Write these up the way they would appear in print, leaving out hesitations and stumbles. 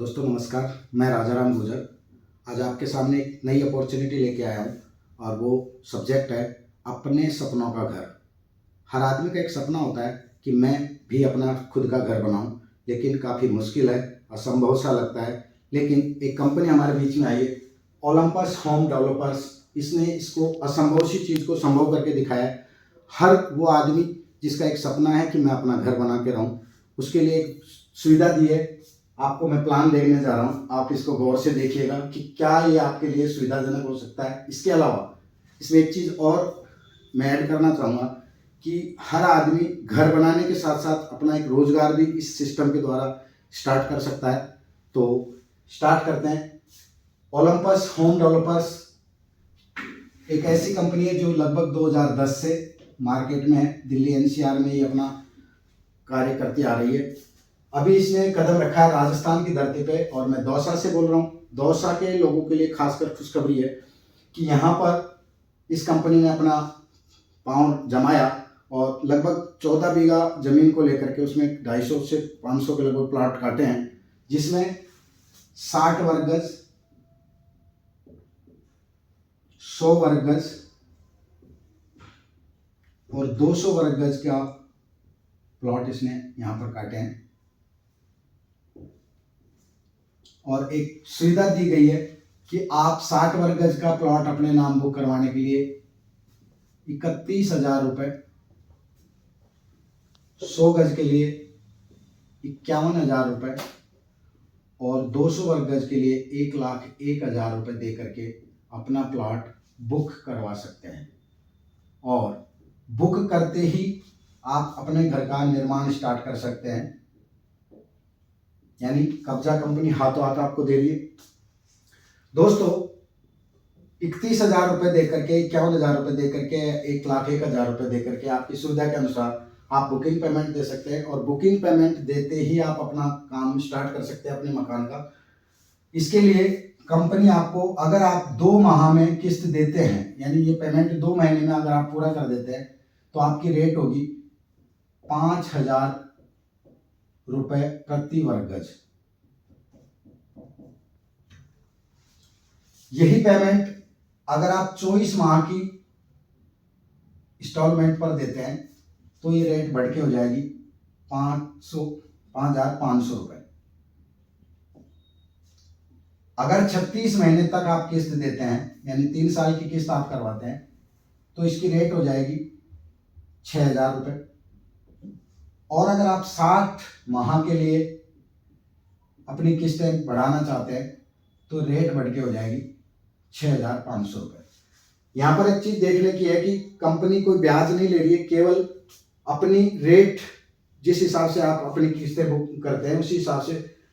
दोस्तों नमस्कार, मैं राजाराम गुर्जर आज आपके सामने एक नई अपॉर्चुनिटी लेके आया हूँ और वो सब्जेक्ट है अपने सपनों का घर। हर आदमी का एक सपना होता है कि मैं भी अपना खुद का घर बनाऊं, लेकिन काफ़ी मुश्किल है, असंभव सा लगता है। लेकिन एक कंपनी हमारे बीच में आई है, ओलंपस होम डेवलपर्स। इसने इसको असंभव सी चीज़ को संभव करके दिखाया है। हर वो आदमी जिसका एक सपना है कि मैं अपना घर बना के रहूं, उसके लिए एक सुविधा दी है। आपको मैं प्लान देखने जा रहा हूँ, आप इसको गौर से देखिएगा कि क्या ये आपके लिए सुविधाजनक हो सकता है। इसके अलावा इसमें एक चीज़ और मैं ऐड करना चाहूँगा कि हर आदमी घर बनाने के साथ साथ अपना एक रोजगार भी इस सिस्टम के द्वारा स्टार्ट कर सकता है। तो स्टार्ट करते हैं। ओलंपस होम डेवलपर्स एक ऐसी कंपनी है जो लगभग 2010 से मार्केट में है। दिल्ली एनसीआर में ये अपना कार्य करती आ रही है। अभी इसने कदम रखा है राजस्थान की धरती पे, और मैं दौसा से बोल रहा हूँ। दौसा के लोगों के लिए खासकर खुशखबरी है कि यहाँ पर इस कंपनी ने अपना पांव जमाया और लगभग 14 बीघा जमीन को लेकर के उसमें 250 से 500 के लगभग प्लॉट काटे हैं, जिसमें 60 वर्ग गज, 100 वर्ग गज और 200 वर्ग गज का प्लॉट इसने यहाँ पर काटे हैं। और एक सुविधा दी गई है कि आप 60 वर्ग गज का प्लॉट अपने नाम बुक करवाने के लिए 31,000 रुपये, 100 गज के लिए 51,000 रुपये और 200 वर्ग गज के लिए 1,01,000 रुपये दे करके अपना प्लॉट बुक करवा सकते हैं। और बुक करते ही आप अपने घर का निर्माण स्टार्ट कर सकते हैं, यानी कब्जा कंपनी हाथों हाथ आपको दे रही है। दोस्तों 31,000 रुपये दे करके, 51,000 रुपये दे करके, 1,01,000 रुपये दे करके आपकी सुविधा के अनुसार आप बुकिंग पेमेंट दे सकते हैं। और बुकिंग पेमेंट देते ही आप अपना काम स्टार्ट कर सकते हैं अपने मकान का। इसके लिए कंपनी आपको, अगर आप 2 माह में किस्त देते हैं, यानी ये पेमेंट 2 महीने में अगर आप पूरा कर देते हैं, तो आपकी रेट होगी 5,000 रुपये प्रति वर्ग गज। यही पेमेंट अगर आप 24 माह की इंस्टॉलमेंट पर देते हैं तो ये रेट बढ़ के हो जाएगी 5,500 रुपये। अगर 36 महीने तक आप किस्त देते हैं, यानी 3 साल की किस्त आप करवाते हैं, तो इसकी रेट हो जाएगी 6,000 रुपये। और अगर आप 60 माह के लिए अपनी किस्तें बढ़ाना चाहते हैं तो रेट बढ़ के हो जाएगी 6,500 रुपये। यहाँ पर एक चीज देखने की है कि कंपनी कोई ब्याज नहीं ले रही है, केवल अपनी रेट, जिस हिसाब से आप अपनी किस्तें बुक करते हैं उसी हिसाब से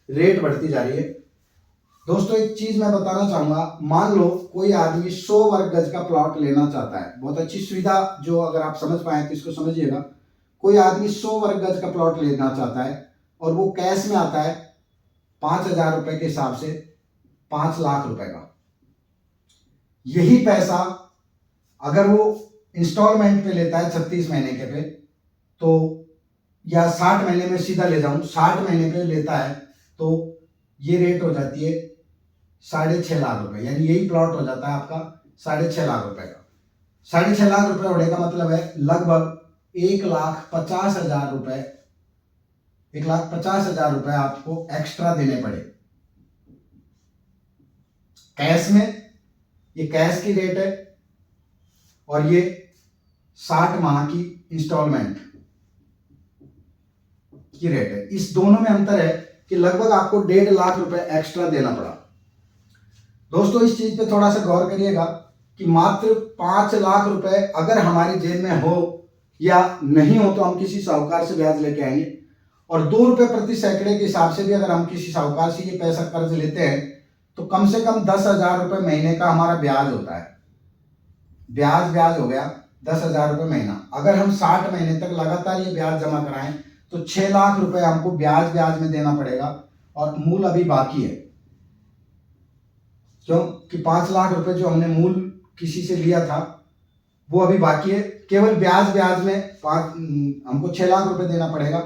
रेट बढ़ती जा रही है। दोस्तों एक चीज मैं बताना चाहूंगा, मान लो कोई आदमी 100 वर्ग गज का प्लॉट लेना चाहता है। बहुत अच्छी सुविधा, जो अगर आप समझ पाए तो इसको समझिएगा। कोई आदमी 100 वर्ग गज का प्लॉट लेना चाहता है और वो कैश में आता है 5,000 रुपये के हिसाब से 5 लाख रुपए का। यही पैसा अगर वो इंस्टॉलमेंट पे लेता है 36 महीने के पे, तो या 60 महीने में सीधा ले जाऊं, 60 महीने पे लेता है तो ये रेट हो जाती है 6.5 लाख रुपए। यानी यही प्लॉट हो जाता है आपका 6.5 लाख रुपए का। 6.5 लाख रुपए होने का मतलब है लगभग 1,50,000 रुपए, 1,50,000 रुपए आपको एक्स्ट्रा देने पड़े कैश में। ये कैश की रेट है और ये 60 माह की इंस्टॉलमेंट की रेट है। इस दोनों में अंतर है कि लगभग आपको 1.5 लाख रुपए एक्स्ट्रा देना पड़ा। दोस्तों इस चीज पे थोड़ा सा गौर करिएगा कि मात्र 5 लाख रुपए अगर हमारी जेब में हो या नहीं हो तो हम किसी साहूकार से ब्याज लेके आएंगे। और 2 रुपए प्रति सैकड़े के हिसाब से भी अगर हम किसी साहूकार से ये पैसा कर्ज लेते हैं तो कम से कम 10,000 रुपये महीने का हमारा ब्याज होता है। ब्याज हो गया 10,000 रुपये महीना। अगर हम 60 महीने तक लगातार ये ब्याज जमा कराएं तो 6 लाख रुपए हमको ब्याज में देना पड़ेगा और मूल अभी बाकी है। क्योंकि 5 लाख रुपए जो हमने मूल किसी से लिया था वो अभी बाकी है। केवल ब्याज में हमको 6 लाख रुपए देना पड़ेगा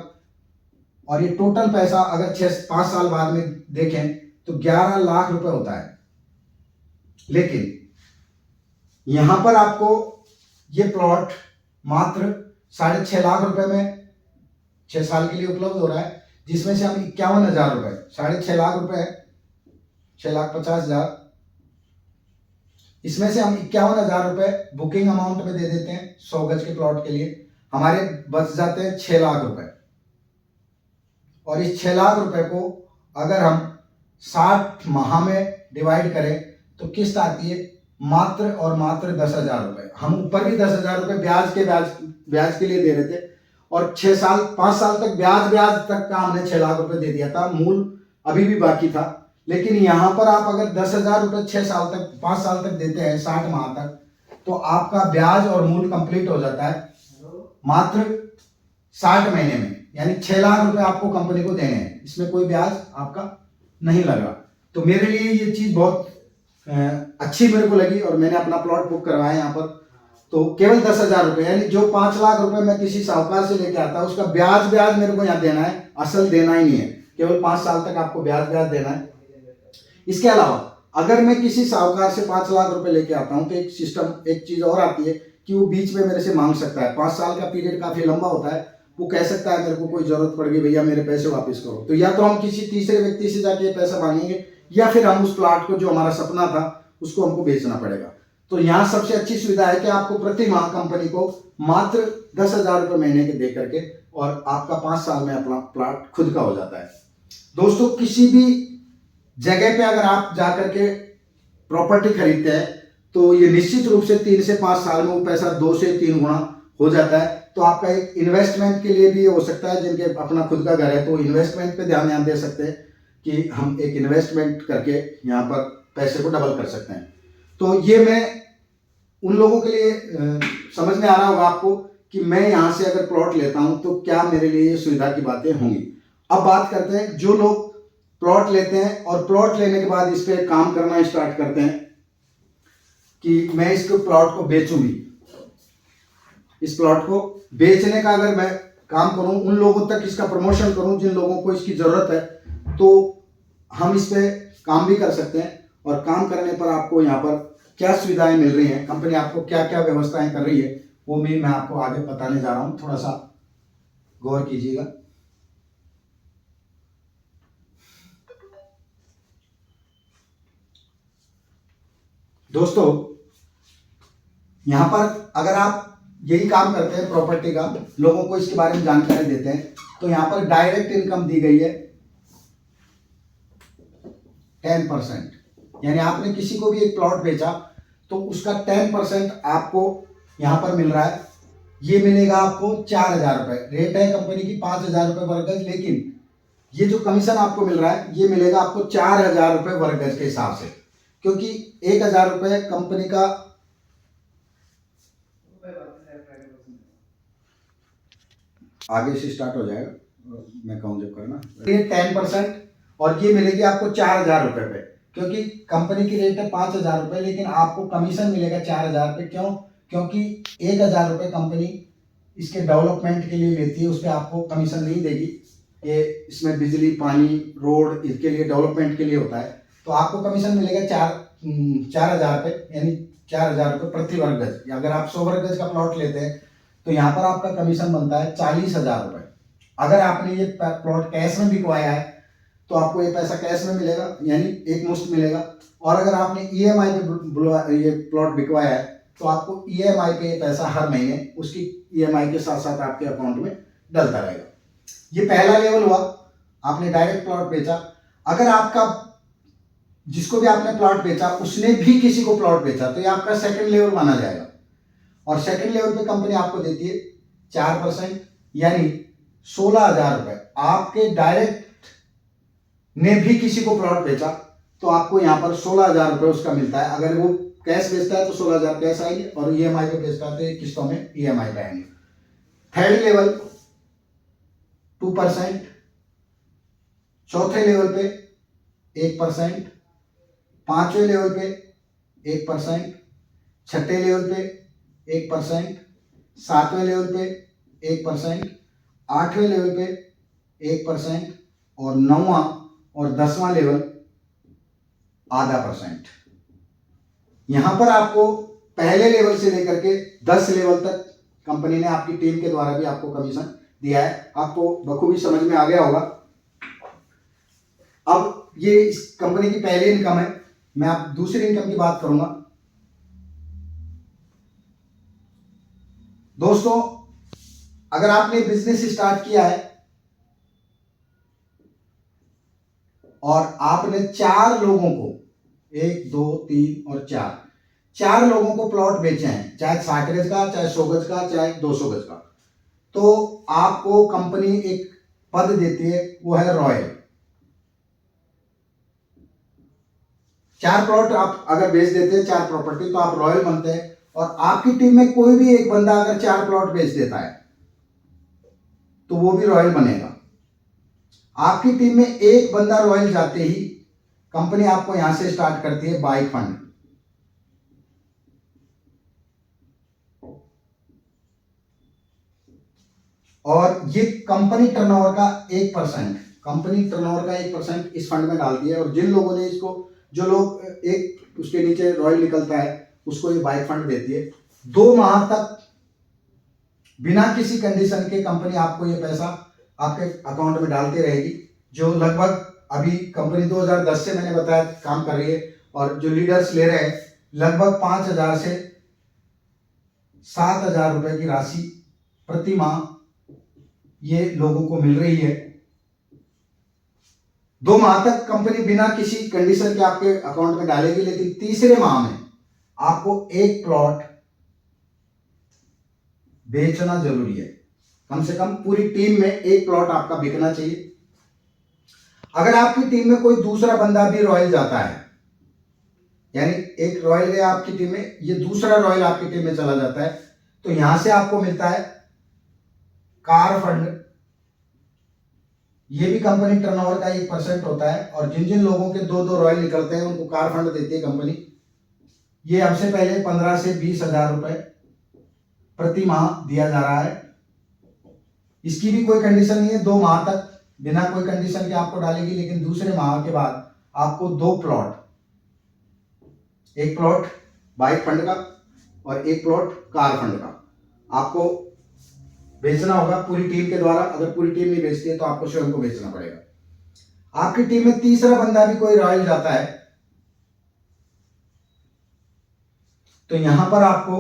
और ये टोटल पैसा अगर 5 साल बाद में देखें तो 11 लाख रुपए होता है। लेकिन यहां पर आपको ये प्लॉट मात्र 6.5 लाख रुपए में 6 साल के लिए उपलब्ध हो रहा है, जिसमें से हम 51,000 रुपए, 6.5 लाख रुपए, 6,50,000, इसमें से हम 51,000 रुपए बुकिंग अमाउंट में दे देते हैं 100 गज के प्लॉट के लिए, हमारे बच जाते हैं 6 लाख रुपए। और इस 6 लाख रुपए को अगर हम 60 माह में डिवाइड करें तो किस्त आती है मात्र और मात्र 10,000 रुपए। हम ऊपर भी 10,000 रुपए ब्याज के लिए दे रहे थे, और 5 साल तक ब्याज तक का हमने 6 लाख रुपए दे दिया था, मूल अभी भी बाकी था। लेकिन यहां पर आप अगर 10,000 रुपए 5 साल तक देते हैं 60 माह तक, तो आपका ब्याज और मूल कंप्लीट हो जाता है मात्र 60 महीने में, यानी 6 लाख रुपए आपको कंपनी को देने हैं, इसमें कोई ब्याज आपका नहीं लगा। तो मेरे लिए ये चीज बहुत अच्छी मेरे को लगी, और मैंने अपना प्लॉट बुक करवाया यहाँ पर। तो केवल 10,000 रुपए, यानी जो 5 लाख रुपए मैं किसी साहूकार से लेके आता उसका ब्याज मेरे को यहाँ देना है, असल देना ही नहीं है, केवल 5 साल तक आपको ब्याज देना है। इसके अलावा अगर मैं किसी साहूकार से 5 लाख रुपए लेके आता हूँ तो एक चीज और आती है कि वो बीच में मेरे से मांग सकता है। 5 साल का पीरियड काफी लंबा होता है, वो कह सकता है मेरे को कोई जरूरत पड़ गई भैया मेरे पैसे वापस करो, तो या तो हम किसी तीसरे व्यक्ति से जाके पैसा मांगेंगे, या फिर हम उस प्लाट को जो हमारा सपना था उसको हमको बेचना पड़ेगा। तो यहाँ सबसे अच्छी सुविधा है कि आपको प्रति माह कंपनी को मात्र 10,000 रुपए महीने के दे करके, और आपका 5 साल में अपना प्लाट खुद का हो जाता है। दोस्तों, किसी भी जगह पे अगर आप जाकर के प्रॉपर्टी खरीदते हैं तो ये निश्चित रूप से 3 से 5 साल में वो पैसा 2 से 3 गुना हो जाता है। तो आपका एक इन्वेस्टमेंट के लिए भी हो सकता है, जिनके अपना खुद का घर है तो इन्वेस्टमेंट पे ध्यान दे सकते हैं कि हम एक इन्वेस्टमेंट करके यहाँ पर पैसे को डबल कर सकते हैं। तो ये मैं उन लोगों के लिए समझ में आ रहा होगा आपको कि मैं यहाँ से अगर प्लॉट लेता हूँ तो क्या मेरे लिए ये सुविधा की बातें होंगी। अब बात करते हैं जो लोग प्लॉट लेते हैं और प्लॉट लेने के बाद इस पर काम करना स्टार्ट करते हैं कि मैं इसको प्लॉट को बेचूंगी। इस प्लॉट को बेचने का अगर मैं काम करूं, उन लोगों तक इसका प्रमोशन करूं जिन लोगों को इसकी जरूरत है, तो हम इस पे काम भी कर सकते हैं। और काम करने पर आपको यहाँ पर क्या सुविधाएं मिल रही हैं, कंपनी आपको क्या क्या व्यवस्थाएं कर रही है, वो भी मैं आपको आगे बताने जा रहा हूं, थोड़ा सा गौर कीजिएगा। दोस्तों, यहां पर अगर आप यही काम करते हैं प्रॉपर्टी का, लोगों को इसके बारे में जानकारी देते हैं, तो यहां पर डायरेक्ट इनकम दी गई है 10%, यानी आपने किसी को भी एक प्लॉट बेचा तो उसका 10% आपको यहां पर मिल रहा है। ये मिलेगा आपको 4,000 रुपए, रेट है कंपनी की 5,000 रुपए वर्ग गज, लेकिन ये जो कमीशन आपको मिल रहा है ये मिलेगा आपको 4,000 रुपए वर्ग गज के हिसाब से, क्योंकि 1,000 रुपए कंपनी का आगे से स्टार्ट हो जाएगा, मैं कहूँ जब करना, ये 10% और ये मिलेगी आपको 4,000 रुपए पे, क्योंकि कंपनी की रेट है 5,000 रुपए, लेकिन आपको कमीशन मिलेगा 4,000 पे। क्यों? क्योंकि 1,000 रुपए कंपनी इसके डेवलपमेंट के लिए लेती है, उस पर आपको कमीशन नहीं देगी। ये इसमें बिजली, पानी, रोड, इसके लिए डेवलपमेंट के लिए होता है, तो आपको कमीशन मिलेगा 4,000 पे, यानी 4,000 रुपये प्रति वर्ग गज। अगर आप 100 वर्ग गज का प्लॉट लेते हैं तो यहाँ पर आपका कमीशन बनता है 40,000 रुपये। अगर आपने ये प्लॉट कैश में बिकवाया है तो आपको ये पैसा कैश में मिलेगा, यानी एक मुश्त मिलेगा। और अगर आपने ईएमआई पे ये प्लॉट बिकवाया है तो आपको ईएमआई पे पैसा हर महीने उसकी ईएमआई के साथ साथ आपके अकाउंट में डलता रहेगा। ये पहला लेवल हुआ, आपने डायरेक्ट प्लॉट बेचा। अगर आपका जिसको भी आपने प्लॉट बेचा उसने भी किसी को प्लॉट बेचा तो ये आपका सेकंड लेवल माना जाएगा, और सेकंड लेवल पे कंपनी आपको देती है 4%, यानी 16,000 रुपए। आपके डायरेक्ट ने भी किसी को प्लॉट बेचा तो आपको यहाँ पर 16,000 रुपए उसका मिलता है। अगर वो कैश बेचता है तो 16,000 कैश आएंगे, और ईएमआई पे बेचता है तो किस्तों में ईएमआई पे आएंगे। थर्ड लेवल 2%, चौथे लेवल पे 1%, पांचवें लेवल पे 1%, छठे लेवल पे 1%, सातवें लेवल पे 1%, आठवें लेवल पे 1%, और 9वां और 10वां लेवल आधा %। यहां पर आपको पहले लेवल से लेकर के 10 लेवल तक कंपनी ने आपकी टीम के द्वारा भी आपको कमीशन दिया है। आपको बखूबी समझ में आ गया होगा। अब ये इस कंपनी की पहली इनकम है। मैं आप दूसरी इनकम की बात करूंगा। दोस्तों, अगर आपने बिजनेस स्टार्ट किया है और आपने 4 लोगों को, 1 2 3 और 4 लोगों को प्लॉट बेचे हैं, चाहे 60 गज का, चाहे 100 गज का, चाहे 200 गज का, तो आपको कंपनी एक पद देती है, वो है रॉयल। 4 प्लॉट आप अगर बेच देते हैं, 4 प्रॉपर्टी, तो आप रॉयल बनते हैं। और आपकी टीम में कोई भी एक बंदा अगर 4 प्लॉट बेच देता है तो वो भी रॉयल बनेगा। आपकी टीम में एक बंदा रॉयल जाते ही कंपनी आपको यहां से स्टार्ट करती है बाइक फंड। और ये कंपनी टर्नओवर का 1%, कंपनी टर्नओवर का 1% इस फंड में डालती है। और जिन लोगों ने इसको, जो लोग एक उसके नीचे रॉयल निकलता है, उसको ये बाइक फंड देती है। 2 माह तक बिना किसी कंडीशन के कंपनी आपको ये पैसा आपके अकाउंट में डालती रहेगी, जो लगभग अभी कंपनी 2010 से मैंने बताया काम कर रही है। और जो लीडर्स ले रहे हैं, लगभग 5,000 से 7,000 रुपए की राशि प्रति माह ये लोगों को मिल रही है। 2 माह तक कंपनी बिना किसी कंडीशन के आपके अकाउंट में डालेगी, लेकिन तीसरे माह में आपको एक प्लॉट बेचना जरूरी है। कम से कम पूरी टीम में एक प्लॉट आपका बिकना चाहिए। अगर आपकी टीम में कोई दूसरा बंदा भी रॉयल जाता है, यानी एक रॉयल गया आपकी टीम में, ये दूसरा रॉयल आपकी टीम में चला जाता है, तो यहां से आपको मिलता है कार फंड। ये भी कंपनी टर्नओवर का 1% होता है। और जिन जिन लोगों के 2 रॉयल निकलते हैं, उनको कार फंड देती है कंपनी। ये हमसे पहले 15 से 20,000 रुपए प्रति माह दिया जा रहा है। इसकी भी कोई कंडीशन नहीं है। 2 माह तक बिना कोई कंडीशन के आपको डालेगी, लेकिन दूसरे माह के बाद आपको 2 प्लॉट, एक प्लॉट बाइक फंड का और एक प्लॉट कार फंड का आपको बेचना होगा पूरी टीम के द्वारा। अगर पूरी टीम नहीं बेचती है तो आपको स्वयं को बेचना पड़ेगा। आपकी टीम में तीसरा बंदा भी कोई रॉयल जाता है, तो यहां पर आपको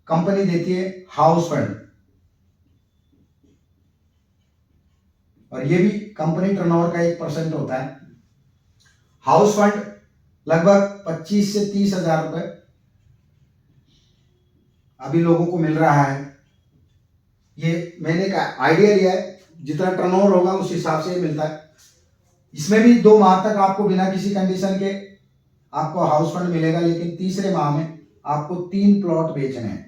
कंपनी देती है हाउस फंड। और ये भी कंपनी टर्नओवर का 1% होता है। हाउस फंड लगभग 25 से 30,000 रुपए अभी लोगों को मिल रहा है। ये मैंने एक आइडिया लिया है, जितना टर्नओवर होगा उस हिसाब से ये मिलता है। इसमें भी 2 माह तक आपको बिना किसी कंडीशन के आपको हाउस फंड मिलेगा, लेकिन तीसरे माह में आपको 3 प्लॉट बेचने हैं।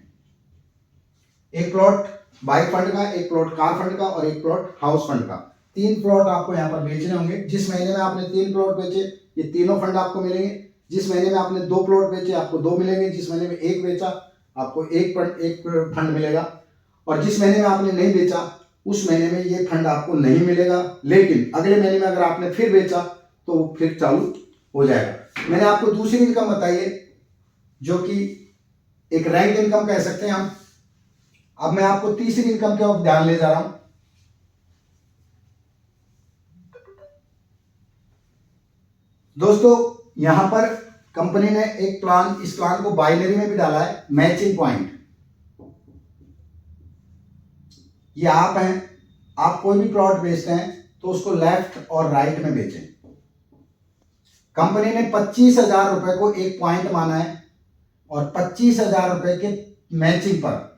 एक प्लॉट बाइक फंड का, एक प्लॉट कार फंड का और एक प्लॉट हाउस फंड का। 3 प्लॉट आपको यहाँ पर बेचने होंगे। जिस महीने में आपने 3 प्लॉट बेचे, ये तीनों फंड आपको मिलेंगे। जिस महीने में आपने 2 प्लॉट बेचे, आपको 2 मिलेंगे। जिस महीने में 1 बेचा, आपको एक फंड मिलेगा। और जिस महीने में आपने नहीं बेचा, उस महीने में ये फंड आपको नहीं मिलेगा। लेकिन अगले महीने में अगर आपने फिर बेचा तो वो फिर चालू हो जाएगा। मैंने आपको दूसरी इनकम बताई है, जो कि एक रैंक इनकम कह सकते हैं हम। अब मैं आपको तीसरी इनकम के ओर ध्यान ले जा रहा हूं। दोस्तों, यहां पर कंपनी ने एक प्लान, इस प्लान को बाइनरी में भी डाला है, मैचिंग पॉइंट। ये आप हैं, आप कोई भी प्लॉट बेचते हैं तो उसको लेफ्ट और राइट में बेचें। कंपनी ने 25,000 रुपए को एक पॉइंट माना है और 25,000 रुपए के मैचिंग पर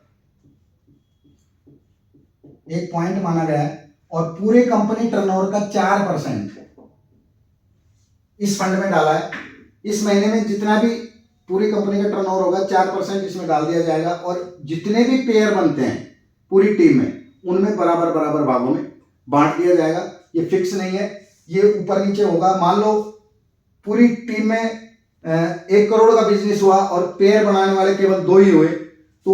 एक पॉइंट माना गया है। और पूरे कंपनी टर्नओवर का 4% इस फंड में डाला है। इस महीने में जितना भी पूरी कंपनी का टर्नओवर होगा, 4% इसमें डाल दिया जाएगा। और जितने भी पेयर बनते हैं पूरी टीम में, उनमें बराबर बराबर भागों में बांट दिया जाएगा। ये फिक्स नहीं है, ये ऊपर नीचे होगा। मान लो पूरी टीम में 1 करोड़ का बिजनेस हुआ और पेयर बनाने वाले केवल 2 ही हुए, तो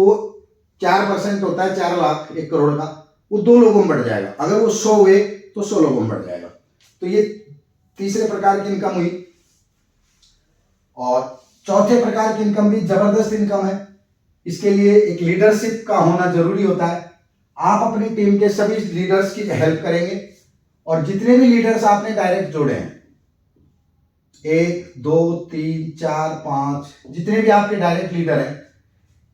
4% होता है 4 लाख 1 करोड़ का, वो 2 लोगों में बढ़ जाएगा। अगर वो 100 हुए तो 16 गुण बढ़ जाएगा। तो ये तीसरे प्रकार की इनकम हुई। और चौथे प्रकार की इनकम भी जबरदस्त इनकम है। इसके लिए एक लीडरशिप का होना जरूरी होता है। आप अपनी टीम के सभी लीडर्स की हेल्प करेंगे और जितने भी लीडर्स आपने डायरेक्ट जोड़े हैं, 1 2 3 4 5, जितने भी आपके डायरेक्ट लीडर हैं,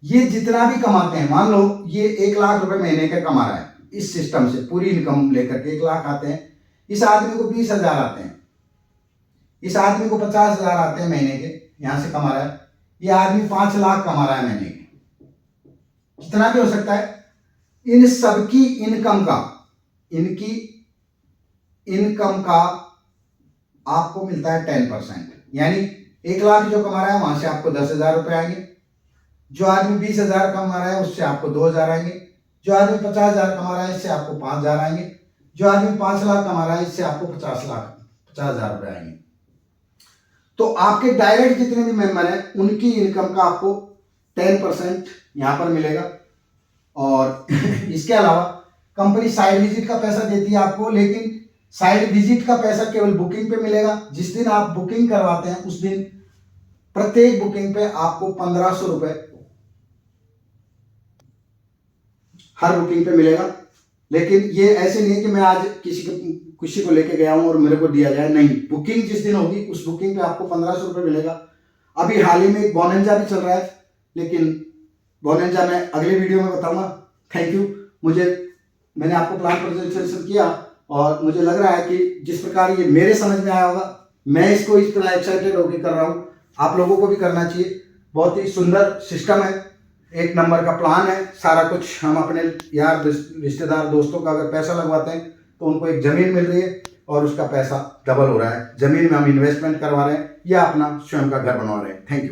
ये जितना भी कमाते हैं, मान लो ये 1 लाख रुपए महीने का कमा रहा है, इस सिस्टम से पूरी इनकम लेकर के 1 लाख आते हैं, इस आदमी को 20,000 आते हैं, इस आदमी को 50,000 आते हैं महीने के, यहां से कमा रहा है, ये आदमी 5 लाख कमा रहा है महीने के, जितना भी हो सकता है। इन सबकी इनकम का, इनकी इनकम का आपको मिलता है 10%, यानी 1 लाख जो कमा रहा है वहां से आपको 10,000 रुपए आएंगे, जो आदमी 20,000 कमा रहा है उससे आपको 2,000 आएंगे, जो आदमी 50,000 कमा रहा है इससे आपको 5,000 आएंगे, जो आदमी 5 लाख कमा रहा है इससे आपको 50,000 रुपए आएंगे। तो आपके डायरेक्ट जितने भी मेंबर हैं उनकी इनकम का आपको 10% यहां पर मिलेगा। और इसके अलावा कंपनी साइड विजिट का पैसा देती है आपको, लेकिन साइड विजिट का पैसा केवल बुकिंग पे मिलेगा। जिस दिन आप बुकिंग करवाते हैं उस दिन प्रत्येक बुकिंग पे आपको 1,500 रुपए हर बुकिंग पे मिलेगा। लेकिन ये ऐसे नहीं है कि मैं आज किसी को लेके गया हूं और मेरे को दिया जाए, नहीं, बुकिंग जिस दिन होगी उस बुकिंग पे आपको 1,500 रुपए मिलेगा। अभी हाल ही में एक बोनंजा भी चल रहा है, लेकिन बोनंजा मैं अगले वीडियो में बताऊंगा। Thank you. मैंने आपको प्लान प्रेजेंटेशन किया और मुझे लग रहा है कि जिस प्रकार ये मेरे समझ में आया होगा, मैं इसको इस तरह एक्साइटेड होकर कर रहा हूँ, आप लोगों को भी करना चाहिए। बहुत ही सुंदर सिस्टम है, 1 नंबर का प्लान है, सारा कुछ। हम अपने यार रिश्तेदार दोस्तों का अगर पैसा लगवाते हैं तो उनको एक ज़मीन मिल रही है और उसका पैसा डबल हो रहा है। ज़मीन में हम इन्वेस्टमेंट करवा रहे हैं या अपना स्वयं का घर बनवा रहे हैं। Thank you.